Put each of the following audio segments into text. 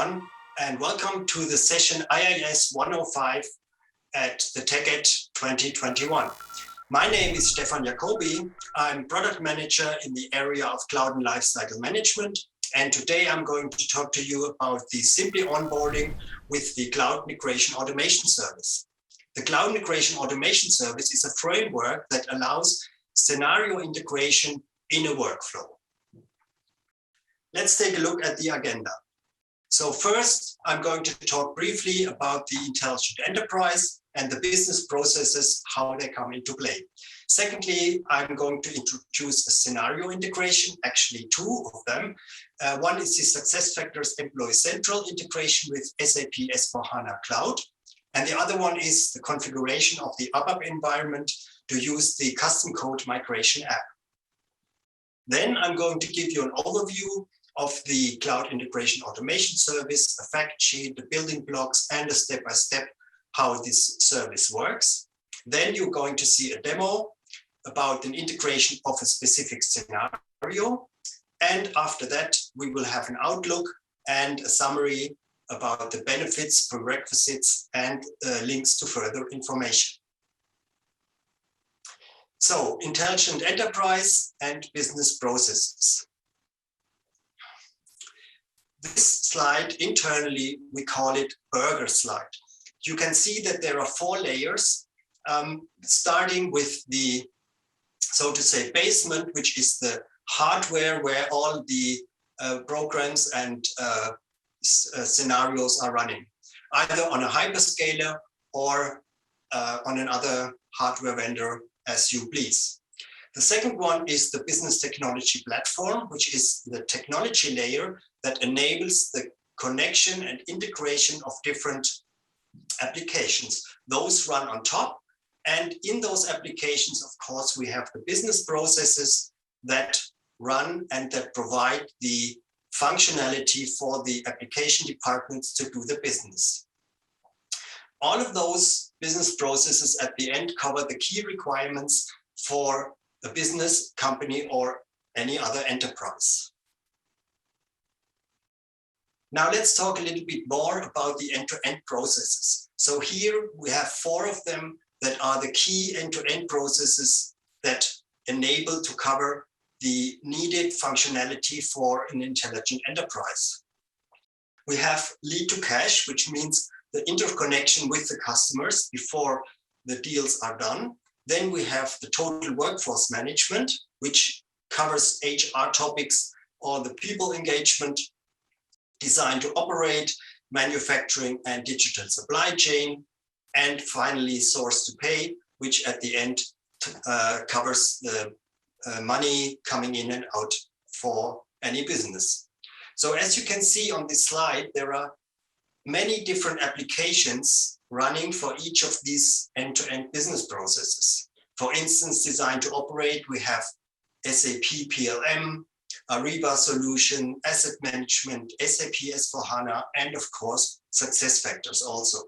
everyone, and welcome to the session IIS 105 at the TechEd 2021. My name is Stefan Jakobi. I'm product manager in the area of cloud and lifecycle management. And today I'm going to talk to you about the Simply Onboarding with the Cloud Migration Automation Service. The Cloud Migration Automation Service is a framework that allows scenario integration in a workflow. Let's take a look at the agenda. So first, I'm going to talk briefly about the intelligent enterprise and the business processes, how they come into play. Secondly, I'm going to introduce a scenario integration, actually two of them. One is the SuccessFactors Employee Central integration with SAP S/4HANA Cloud. And the other one is the configuration of the ABAP environment to use the custom code migration app. Then I'm going to give you an overview of the Cloud Integration Automation Service, a fact sheet, the building blocks, and a step-by-step how this service works. Then you're going to see a demo about an integration of a specific scenario. And after that, we will have an outlook and a summary about the benefits, prerequisites, and links to further information. So, intelligent enterprise and business processes. This slide, internally, we call it burger slide. You can see that there are 4 layers, starting with the, so to say, basement, which is the hardware where all the programs and scenarios are running, either on a hyperscaler or on another hardware vendor as you please. The second one is the business technology platform, which is the technology layer that enables the connection and integration of different applications. Those run on top. And in those applications, of course, we have the business processes that run and that provide the functionality for the application departments to do the business. All of those business processes at the end cover the key requirements for a business, company, or any other enterprise. Now let's talk a little bit more about the end-to-end processes. So here we have 4 of them that are the key end-to-end processes that enable to cover the needed functionality for an intelligent enterprise. We have lead to cash, which means the interconnection with the customers before the deals are done. Then we have the total workforce management, which covers HR topics, all the people engagement, design to operate, manufacturing and digital supply chain, and finally source to pay, which at the end covers the money coming in and out for any business. So as you can see on this slide, there are many different applications running for each of these end-to-end business processes. For instance, design to operate, we have SAP PLM, Ariba solution, asset management, SAP S/4HANA, and of course, SuccessFactors also.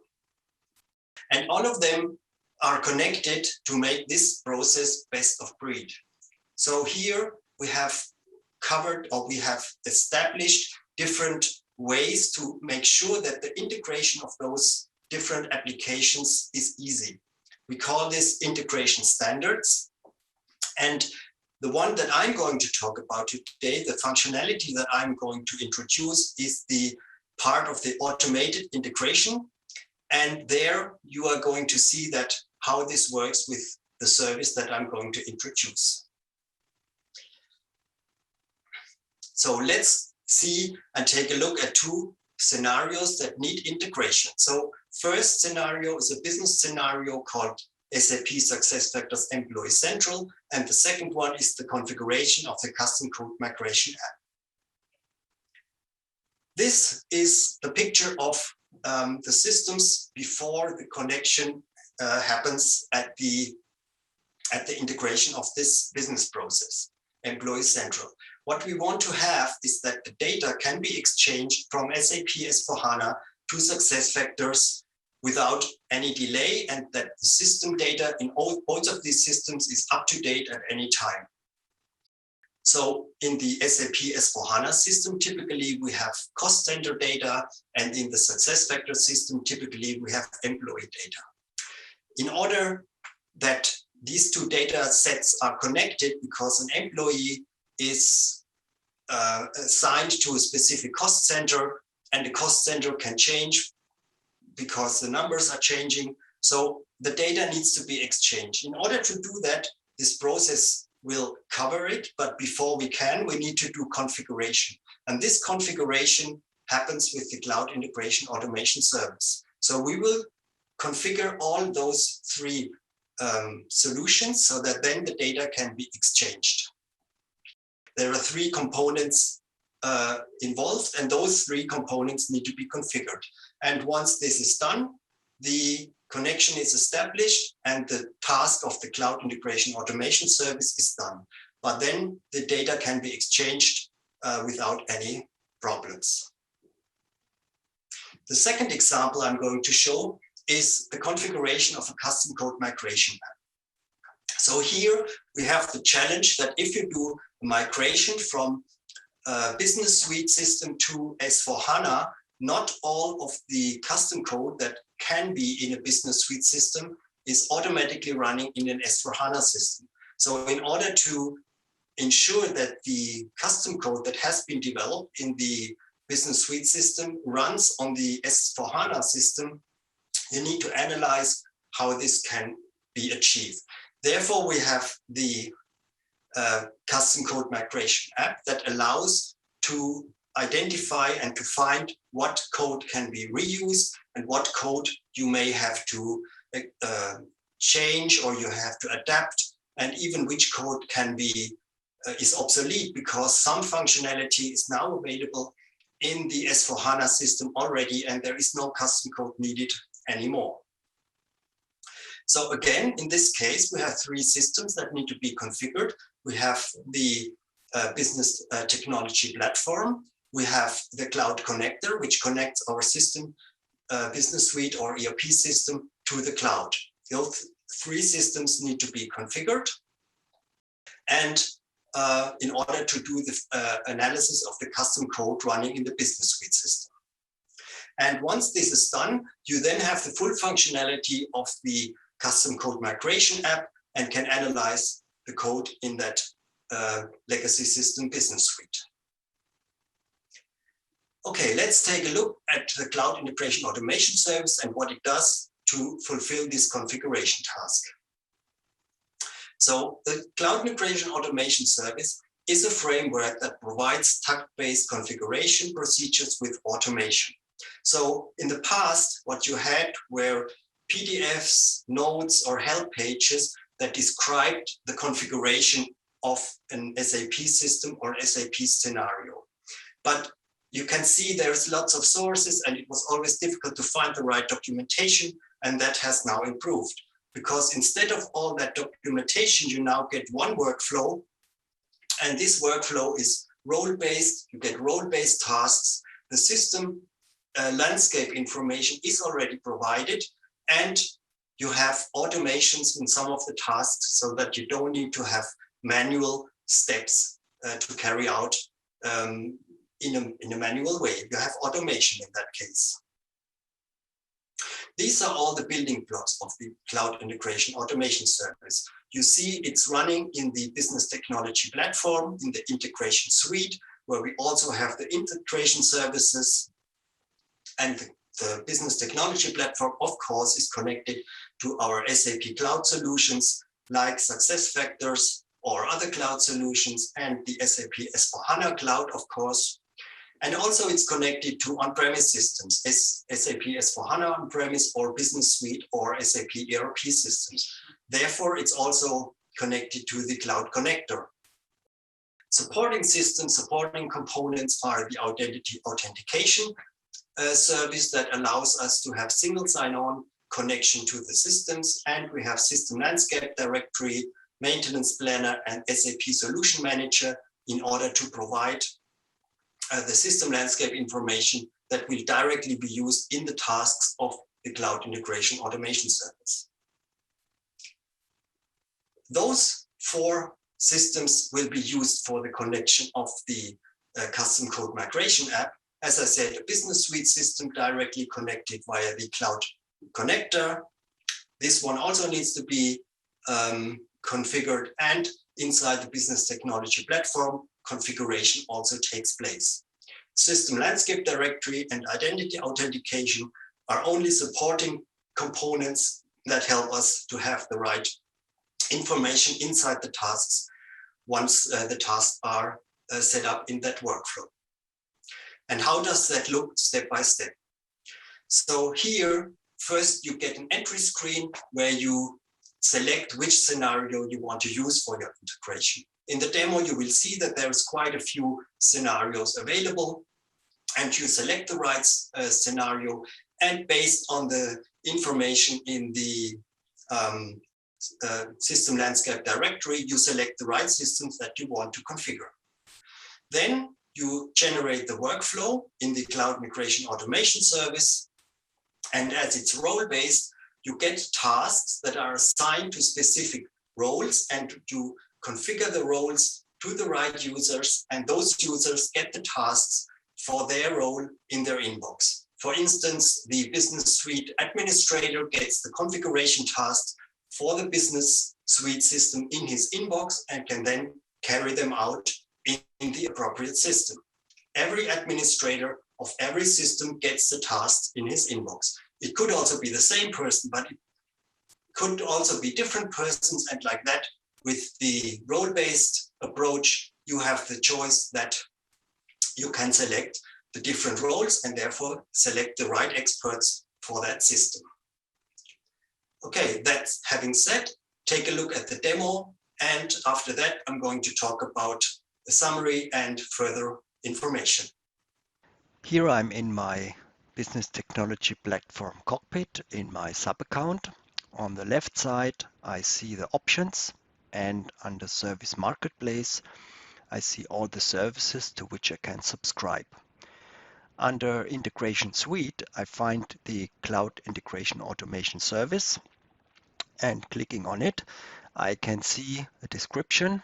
And all of them are connected to make this process best of breed. So here we have covered, or we have established different ways to make sure that the integration of those different applications is easy. We call this integration standards. And the one that I'm going to talk about today, the functionality that I'm going to introduce, is the part of the automated integration. And there you are going to see that how this works with the service that I'm going to introduce. So let's see and take a look at 2 scenarios that need integration. So first scenario is a business scenario called SAP SuccessFactors Employee Central, and the second one is the configuration of the custom code migration app. This is the picture of the systems before the connection happens at the integration of this business process, Employee Central. What we want to have is that the data can be exchanged from SAP S/4HANA to SuccessFactors without any delay, and that the system data in both of these systems is up to date at any time. So in the SAP S4HANA system, typically we have cost center data, and in the SuccessFactors system, typically we have employee data. In order that these two data sets are connected, because an employee is assigned to a specific cost center, and the cost center can change because the numbers are changing. So the data needs to be exchanged. In order to do that, this process will cover it, but before we need to do configuration. And this configuration happens with the Cloud Integration Automation Service. So we will configure all those three solutions so that then the data can be exchanged. There are three components involved, and those three components need to be configured. And once this is done, the connection is established and the task of the Cloud Integration Automation Service is done. But then the data can be exchanged without any problems. The second example I'm going to show is the configuration of a custom code migration app. So here we have the challenge that if you do a migration from a business suite system to S4HANA, not all of the custom code that can be in a business suite system is automatically running in an S4HANA system. So in order to ensure that the custom code that has been developed in the business suite system runs on the S4HANA system, you need to analyze how this can be achieved. Therefore, we have the custom code migration app that allows to identify and to find what code can be reused and what code you may have to change or you have to adapt, and even which code can be is obsolete because some functionality is now available in the S4HANA system already and there is no custom code needed anymore. So again, in this case, we have three systems that need to be configured. We have the business technology platform. We have the cloud connector, which connects our system, business suite or ERP system to the cloud. Those three systems need to be configured. And in order to do the analysis of the custom code running in the business suite system. And once this is done, you then have the full functionality of the custom code migration app and can analyze the code in that legacy system business suite. Okay, let's take a look at the Cloud Integration Automation Service and what it does to fulfill this configuration task. So the Cloud Integration Automation Service is a framework that provides task-based configuration procedures with automation. So in the past, what you had were PDFs, notes, or help pages that described the configuration of an SAP system or SAP scenario. But you can see there's lots of sources and it was always difficult to find the right documentation, and that has now improved. Because instead of all that documentation, you now get one workflow, and this workflow is role-based. You get role-based tasks. The system landscape information is already provided, and you have automations in some of the tasks so that you don't need to have manual steps to carry out in a manual way. You have automation in that case. These are all the building blocks of the Cloud Integration Automation Service. You see it's running in the business technology platform, in the integration suite, where we also have the integration services. And the business technology platform, of course, is connected to our SAP cloud solutions like SuccessFactors or other cloud solutions, and the SAP S4HANA cloud, of course. And also it's connected to on-premise systems, SAP S4HANA on-premise or Business Suite or SAP ERP systems. Therefore, it's also connected to the Cloud Connector. Supporting systems, supporting components are the identity authentication service that allows us to have single sign-on connection to the systems. And we have System Landscape Directory, Maintenance Planner, and SAP Solution Manager in order to provide the system landscape information that will directly be used in the tasks of the Cloud Integration Automation Service. Those four systems will be used for the connection of the custom code migration app. As I said, a business suite system directly connected via the cloud connector. This one also needs to be configured, and inside the business technology platform, configuration also takes place. System landscape directory and identity authentication are only supporting components that help us to have the right information inside the tasks once the tasks are set up in that workflow. And how does that look step by step? So here, first you get an entry screen where you select which scenario you want to use for your integration. In the demo, you will see that there's quite a few scenarios available, and you select the right scenario, and based on the information in the system landscape directory, you select the right systems that you want to configure. Then you generate the workflow in the Cloud Migration Automation Service, and as it's role-based, you get tasks that are assigned to specific roles, and you configure the roles to the right users, and those users get the tasks for their role in their inbox. For instance, the business suite administrator gets the configuration task for the business suite system in his inbox and can then carry them out in the appropriate system. Every administrator of every system gets the tasks in his inbox. It could also be the same person, but it could also be different persons, and like that, with the role-based approach, you have the choice that you can select the different roles and therefore select the right experts for that system. Okay, that's having said, take a look at the demo, and after that, I'm going to talk about the summary and further information. Here I'm in my business technology platform Cockpit in my sub account. On the left side, I see the options, and under Service Marketplace, I see all the services to which I can subscribe. Under Integration Suite, I find the Cloud Integration Automation Service, and clicking on it, I can see a description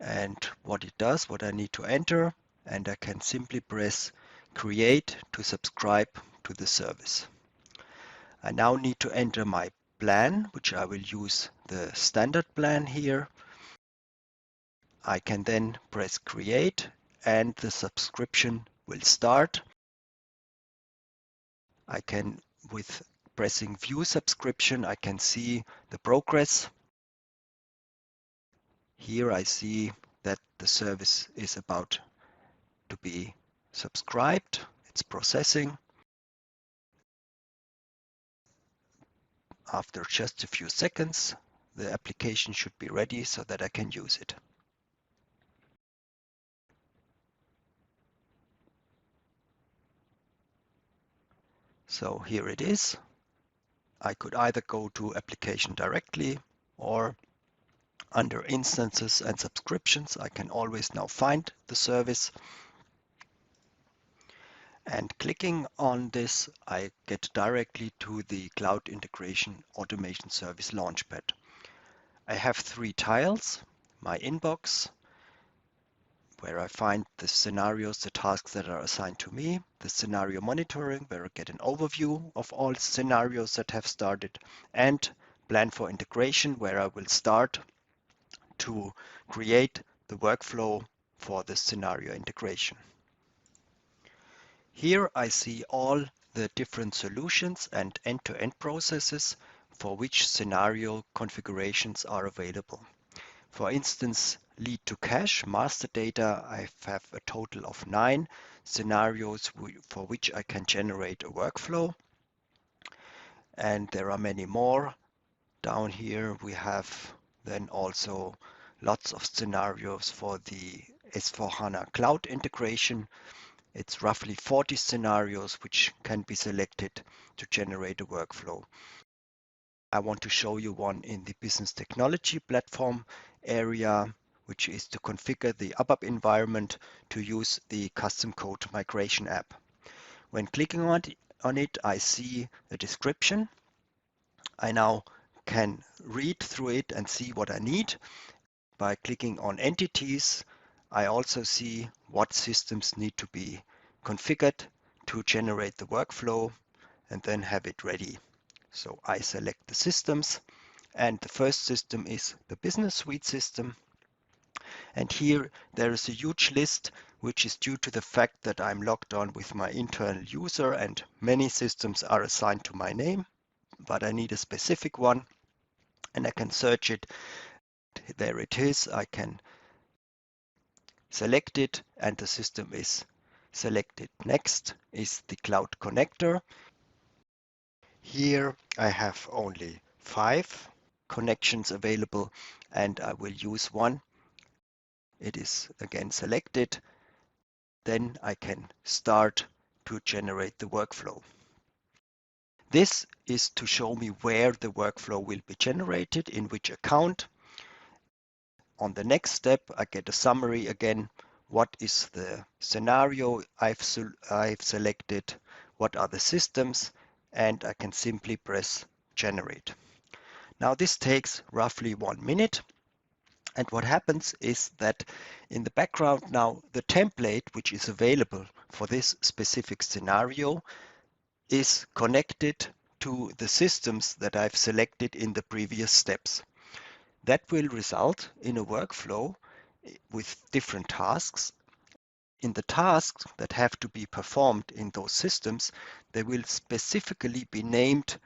and what it does, what I need to enter, and I can simply press Create to subscribe to the service. I now need to enter my plan, which I will use the standard plan here. I can then press Create and the subscription will start. I can, with pressing View Subscription, I can see the progress. Here I see that the service is about to be subscribed. It's processing. After just a few seconds, the application should be ready so that I can use it. So here it is. I could either go to application directly, or under instances and subscriptions, I can always now find the service. And clicking on this, I get directly to the Cloud Integration Automation Service Launchpad. I have three tiles: my inbox, where I find the scenarios, the tasks that are assigned to me, the scenario monitoring, where I get an overview of all scenarios that have started, and plan for integration, where I will start to create the workflow for the scenario integration. Here I see all the different solutions and end-to-end processes for which scenario configurations are available. For instance, lead to cache, master data, I have a total of 9 scenarios for which I can generate a workflow. And there are many more. Down here we have then also lots of scenarios for the S/4HANA Cloud integration. It's roughly 40 scenarios which can be selected to generate a workflow. I want to show you one in the business technology platform area, which is to configure the ABAP environment to use the custom code migration app. When clicking on it, I see a description. I now can read through it and see what I need. by clicking on entities, I also see what systems need to be configured to generate the workflow and then have it ready. So I select the systems, and the first system is the Business Suite system. And here there is a huge list, which is due to the fact that I'm logged on with my internal user and many systems are assigned to my name, but I need a specific one and I can search it. There it is. I can select it and the system is selected. Next is the Cloud Connector. Here I have only 5 connections available and I will use one. It is again selected. Then I can start to generate the workflow. This is to show me where the workflow will be generated, in which account. On the next step, I get a summary again. What is the scenario I've selected? What are the systems? And I can simply press generate. Now this takes roughly 1 minute. And what happens is that in the background now, the template which is available for this specific scenario is connected to the systems that I've selected in the previous steps. That will result in a workflow with different tasks. In the tasks that have to be performed in those systems, they will specifically be named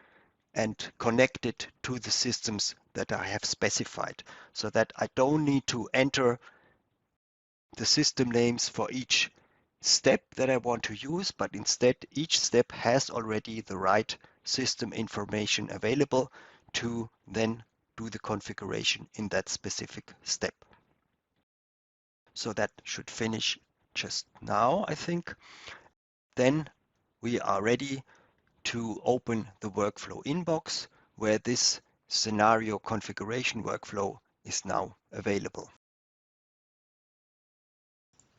and connected to the systems that I have specified, so that I don't need to enter the system names for each step that I want to use, but instead each step has already the right system information available to then do the configuration in that specific step. So that should finish just now, I think. Then we are ready to open the workflow inbox where this scenario configuration workflow is now available.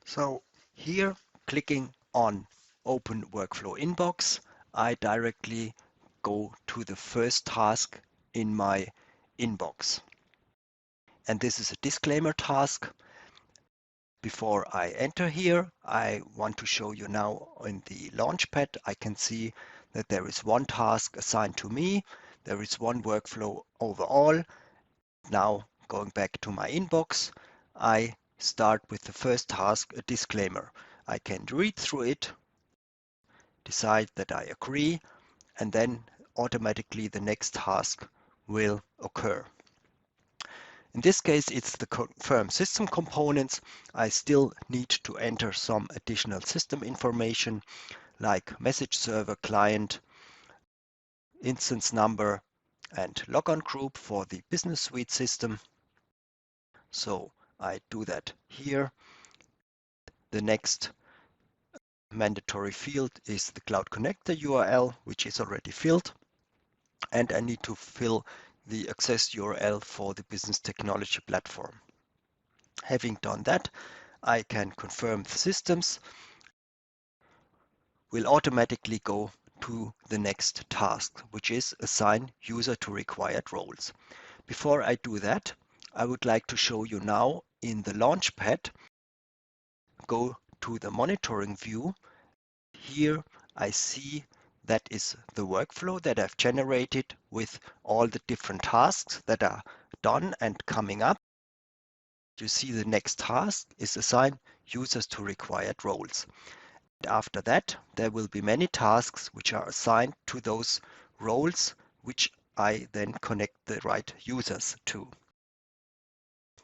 So here, clicking on Open Workflow Inbox, I directly go to the first task in my inbox. And this is a disclaimer task. Before I enter here, I want to show you now in the Launchpad, I can see that there is one task assigned to me. There is one workflow overall. Now, going back to my inbox, I start with the first task, a disclaimer. I can read through it, decide that I agree, and then automatically the next task will occur. In this case, it's the confirm system components. I still need to enter some additional system information like message server, client, instance number, and logon group for the Business Suite system. So I do that here. The next mandatory field is the Cloud Connector URL, which is already filled. And I need to fill the access URL for the Business Technology Platform. Having done that, I can confirm the systems. Will automatically go to the next task, which is assign user to required roles. Before I do that, I would like to show you now in the Launchpad, go to the monitoring view. Here I see that is the workflow that I've generated with all the different tasks that are done and coming up. You see the next task is assign users to required roles. And after that, there will be many tasks which are assigned to those roles, which I then connect the right users to.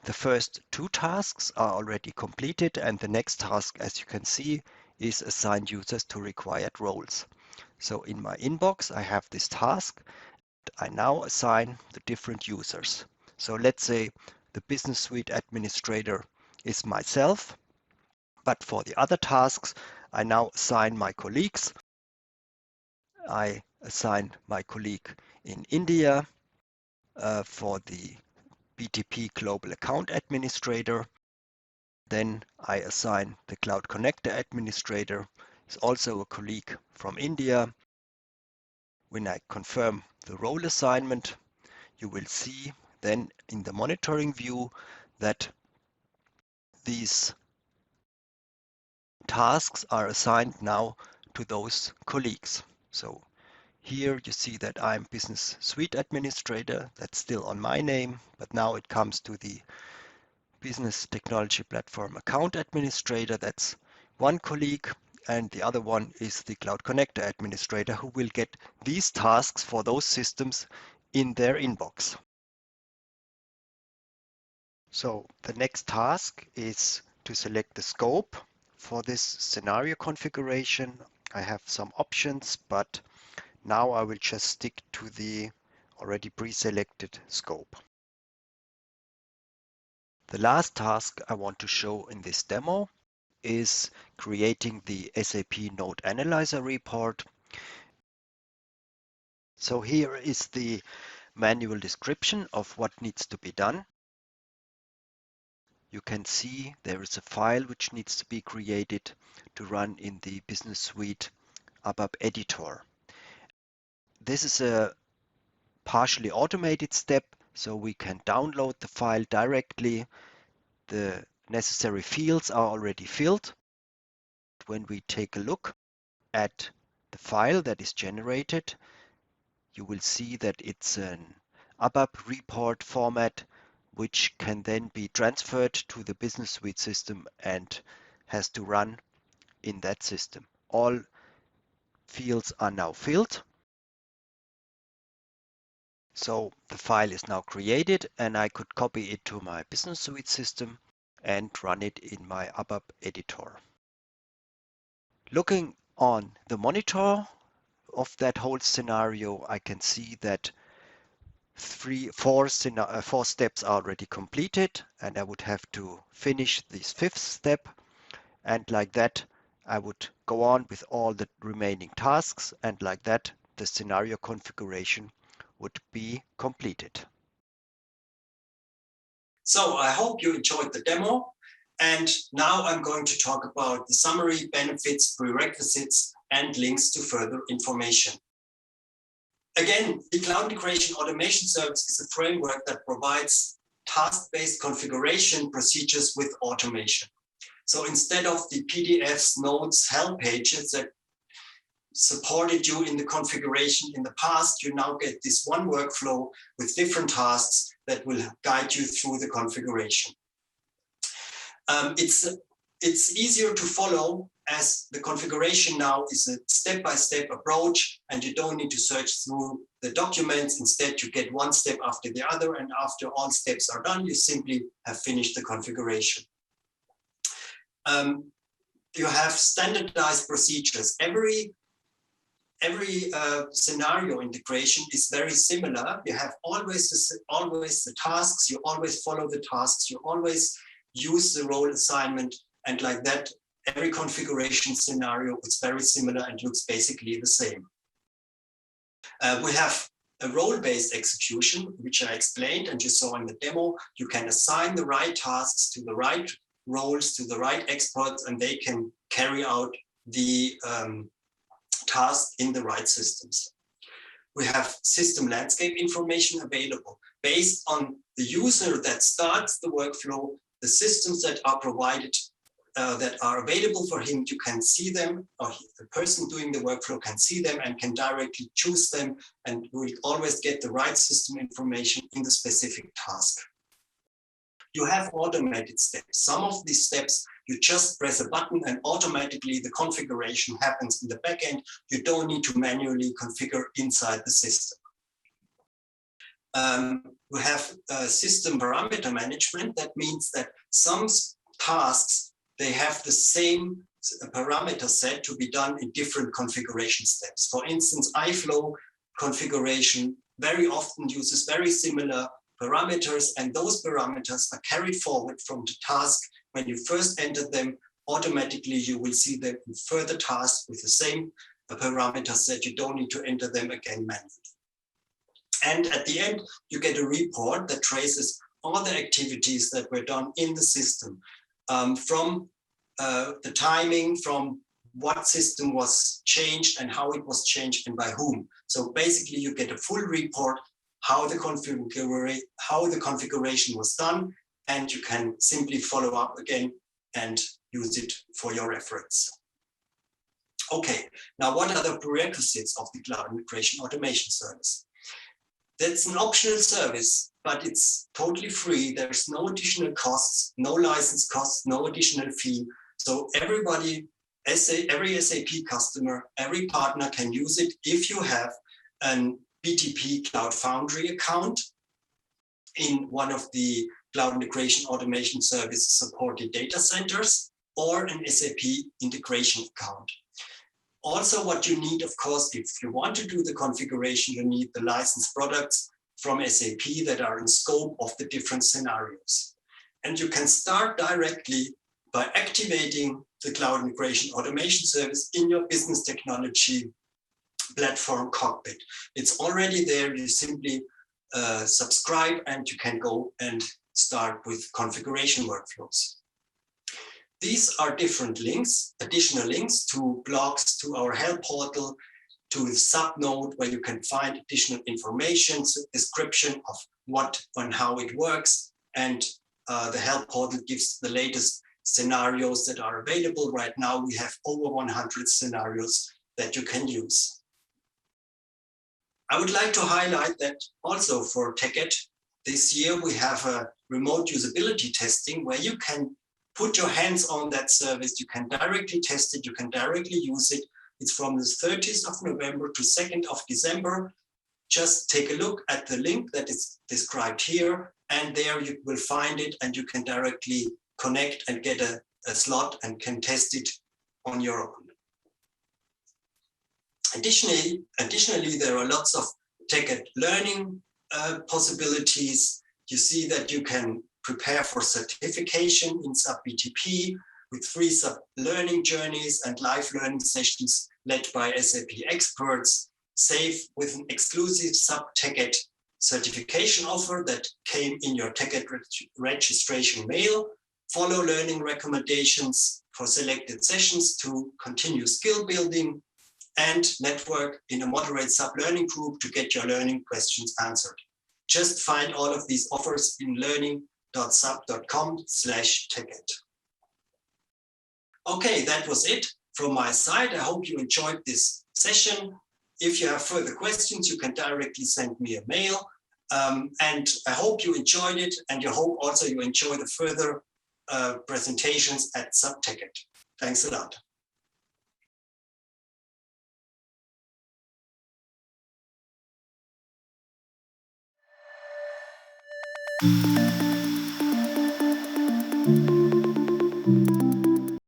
The first 2 tasks are already completed, and the next task, as you can see, is assign users to required roles. So in my inbox, I have this task. I now assign the different users. So let's say the Business Suite administrator is myself, but for the other tasks, I now assign my colleagues. I assign my colleague in India for the BTP Global Account Administrator. Then I assign the Cloud Connector Administrator, is also a colleague from India. When I confirm the role assignment, you will see then in the monitoring view that these tasks are assigned now to those colleagues. So here you see that I'm Business Suite Administrator. That's still on my name, but now it comes to the Business Technology Platform Account Administrator. That's one colleague, and the other one is the Cloud Connector Administrator, who will get these tasks for those systems in their inbox. So the next task is to select the scope for this scenario configuration. I have some options, but now I will just stick to the already pre-selected scope. The last task I want to show in this demo is creating the SAP Node Analyzer report. So here is the manual description of what needs to be done. You can see there is a file which needs to be created to run in the Business Suite ABAP editor. This is a partially automated step, so we can download the file directly. The necessary fields are already filled. When we take a look at the file that is generated, you will see that it's an ABAP report format, which can then be transferred to the Business Suite system and has to run in that system. All fields are now filled. So the file is now created and I could copy it to my Business Suite system and run it in my ABAP editor. Looking on the monitor of that whole scenario, I can see that four steps are already completed, and I would have to finish this fifth step, and like that I would go on with all the remaining tasks, and like that the scenario configuration would be completed. So I hope you enjoyed the demo, and now I'm going to talk about the summary, benefits, prerequisites, and links to further information. Again, the Cloud Integration Automation Service is a framework that provides task-based configuration procedures with automation. So instead of the PDFs, notes, help pages that supported you in the configuration in the past, you now get this one workflow with different tasks that will guide you through the configuration. It's easier to follow, as the configuration now is a step-by-step approach, and you don't need to search through the documents. Instead, you get one step after the other, and after all steps are done, you simply have finished the configuration. You have standardized procedures. Every scenario integration is very similar. You have always the tasks, you always follow the tasks, you always use the role assignment, and like that, every configuration scenario is very similar and looks basically the same. We have a role-based execution, which I explained and you saw in the demo. You can assign the right tasks to the right roles, to the right experts, and they can carry out the task in the right systems. We have system landscape information available based on the user that starts the workflow. The systems that are provided, that are available for him, you can see them, or the person doing the workflow can see them and can directly choose them, and will always get the right system information in the specific task. You have automated steps. Some of these steps, you just press a button and automatically the configuration happens in the backend. You don't need to manually configure inside the system. We have system parameter management. That means that some tasks, they have the same parameter set to be done in different configuration steps. For instance, iFlow configuration very often uses very similar parameters, and those parameters are carried forward from the task. When you first enter them, automatically you will see them in further tasks with the same parameter set. You don't need to enter them again manually. And at the end, you get a report that traces all the activities that were done in the system, from the timing, from what system was changed and how it was changed and by whom. So basically you get a full report how the configuration was done and you can simply follow up again and use it for your reference. Okay, now what are the prerequisites of the Cloud Integration Automation Service? That's an optional service, but it's totally free. There's no additional costs, no license costs, no additional fee. So everybody, every SAP customer, every partner can use it if you have an BTP Cloud Foundry account in one of the Cloud Integration Automation Service supported data centers or an SAP integration account. Also, what you need, of course, if you want to do the configuration, you need the licensed products from SAP that are in scope of the different scenarios. And you can start directly by activating the Cloud Integration Automation Service in your business technology platform Cockpit. It's already there. You simply subscribe and you can go and start with configuration workflows. These are different links, additional links to blogs, to our help portal, to the subnode where you can find additional information, description of what and how it works. And the help portal gives the latest scenarios that are available. Right now, we have over 100 scenarios that you can use. I would like to highlight that also for TechEd, this year we have a remote usability testing where you can put your hands on that service. You can directly test it. You can directly use it. It's from the 30th of November to 2nd of December. Just take a look at the link that is described here, and there you will find it, and you can directly connect and get a slot and can test it on your own. Additionally, there are lots of TechEd learning possibilities. You see that you can prepare for certification in SAP BTP with free SAP learning journeys and live learning sessions led by SAP experts, safe with an exclusive SAP TechEd certification offer that came in your TechEd registration mail, follow learning recommendations for selected sessions to continue skill building, and network in a moderate SAP learning group to get your learning questions answered. Just find all of these offers in learning.sap.com/TechEd. Okay, that was it from my side. I hope you enjoyed this session. If you have further questions, you can directly send me a mail. And I hope you enjoyed it, and I hope also you enjoy the further presentations at SAP TechEd. Thanks a lot.